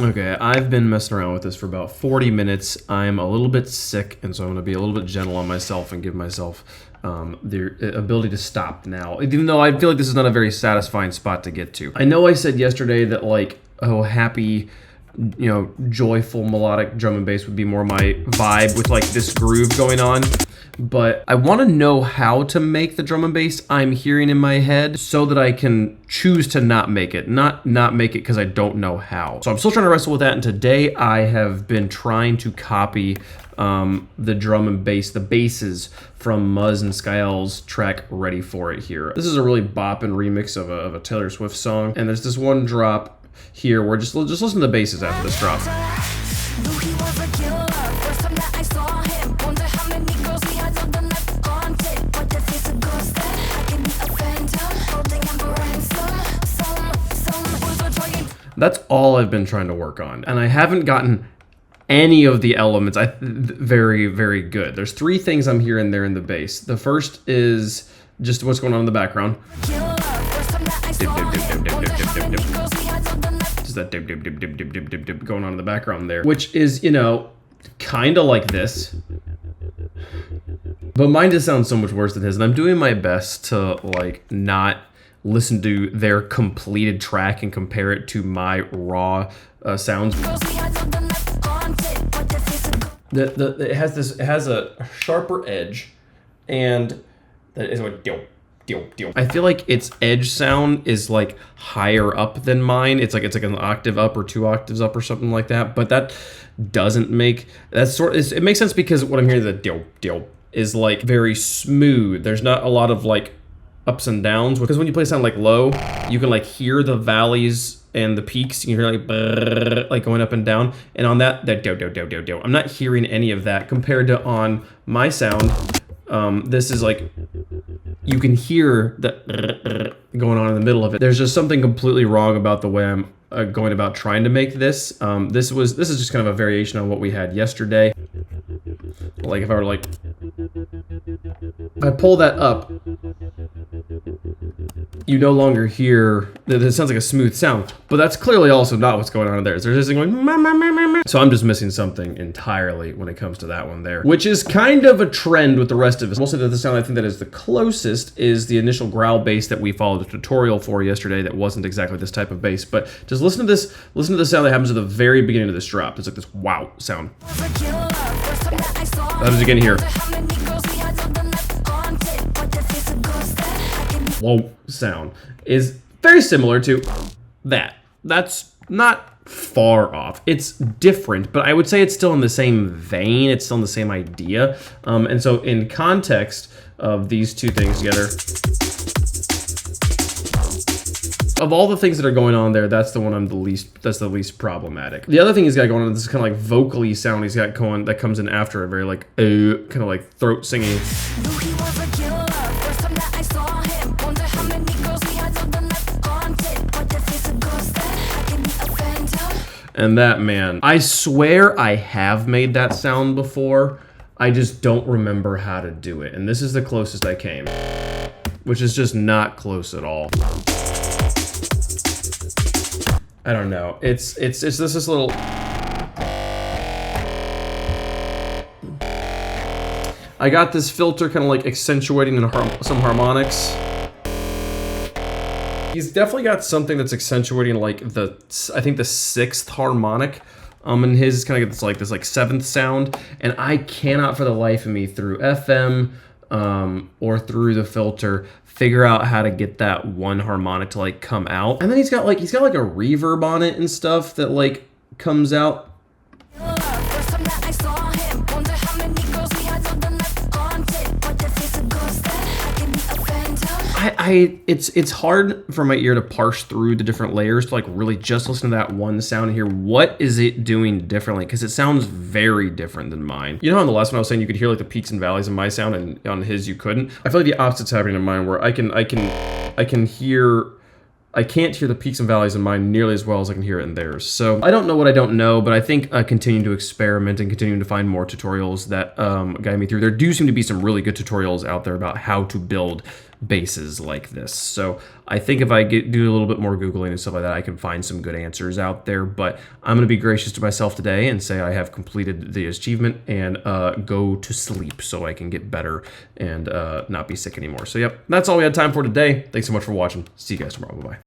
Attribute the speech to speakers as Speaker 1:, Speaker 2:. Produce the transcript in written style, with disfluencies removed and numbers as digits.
Speaker 1: Okay, I've been messing around with this for about 40 minutes. I'm a little bit sick, and so I'm going to be a little bit gentle on myself and give myself the ability to stop now, even though I feel like this is not a very satisfying spot to get to. I know I said yesterday that, like, oh, happy, you know, joyful melodic drum and bass would be more my vibe with, like, this groove going on. But I want to know how to make the drum and bass I'm hearing in my head so that I can choose to not make it, not make it because I don't know how. So I'm still trying to wrestle with that, and today I have been trying to copy the drum and bass, the basses from Muzz and Skyelle's track Ready For It here. This is a really boppin' remix of a Taylor Swift song, and there's this one drop here where just listen to the basses after this drop. That's all I've been trying to work on, and I haven't gotten any of the elements very, very good. There's three things I'm hearing there in the bass. The first is just what's going on in the background. Just that dip, dip, dip, dip, dip, dip, dip, dip going on in the background there, which is, you know, kind of like this. But mine just sounds so much worse than his, and I'm doing my best to, like, not listen to their completed track and compare it to my raw sounds. It has a sharper edge, and that is what I feel like its edge sound is like higher up than mine. It's like an octave up or 2 octaves up or something like that. But that doesn't make it makes sense because what I'm hearing, the is like very smooth. There's not a lot of like ups and downs, because when you play sound like low, you can like hear the valleys and the peaks. You can hear like going up and down, and on that I'm not hearing any of that compared to on my sound. This is like, you can hear the going on in the middle of it. There's just something completely wrong about the way I'm going about trying to make this. This is just kind of a variation on what we had yesterday. Like if I were like, if I pull that up, you no longer hear that it sounds like a smooth sound, but that's clearly also not what's going on there. There's this thing going, meh, meh, meh, meh, meh. So I'm just missing something entirely when it comes to that one there, which is kind of a trend with the rest of it. Mostly the sound I think that is the closest is the initial growl bass that we followed a tutorial for yesterday that wasn't exactly this type of bass, but just listen to this, listen to the sound that happens at the very beginning of this drop. It's like this wow sound. That is again here. Whoa sound is very similar to that. That's not far off. It's different, but I would say it's still in the same vein. It's still in the same idea. And so in context of these two things together, of all the things that are going on there, that's the one that's the least problematic. The other thing he's got going on, this is kind of like vocally sound he's got going that comes in after a very like kind of like throat singing. And that, man, I swear I have made that sound before. I just don't remember how to do it. And this is the closest I came, which is just not close at all. I don't know. It's this little. I got this filter kind of like accentuating in some harmonics. He's definitely got something that's accentuating like I think the 6th harmonic. And his is kind of this like 7th sound, and I cannot for the life of me through FM or through the filter figure out how to get that one harmonic to like come out. And then he's got like a reverb on it and stuff that like comes out. It's hard for my ear to parse through the different layers to like really just listen to that one sound and hear what is it doing differently, because it sounds very different than mine. You know how in the last one I was saying you could hear like the peaks and valleys in my sound, and on his you couldn't? I feel like the opposite's happening in mine, where I can't hear the peaks and valleys in mine nearly as well as I can hear it in theirs. So I don't know what I don't know, but I think continuing to experiment and continuing to find more tutorials that guide me through. There do seem to be some really good tutorials out there about how to build basses like this. So I think if I do a little bit more Googling and stuff like that, I can find some good answers out there. But I'm going to be gracious to myself today and say I have completed the achievement and go to sleep so I can get better and not be sick anymore. So yep, that's all we had time for today. Thanks so much for watching. See you guys tomorrow. Bye-bye.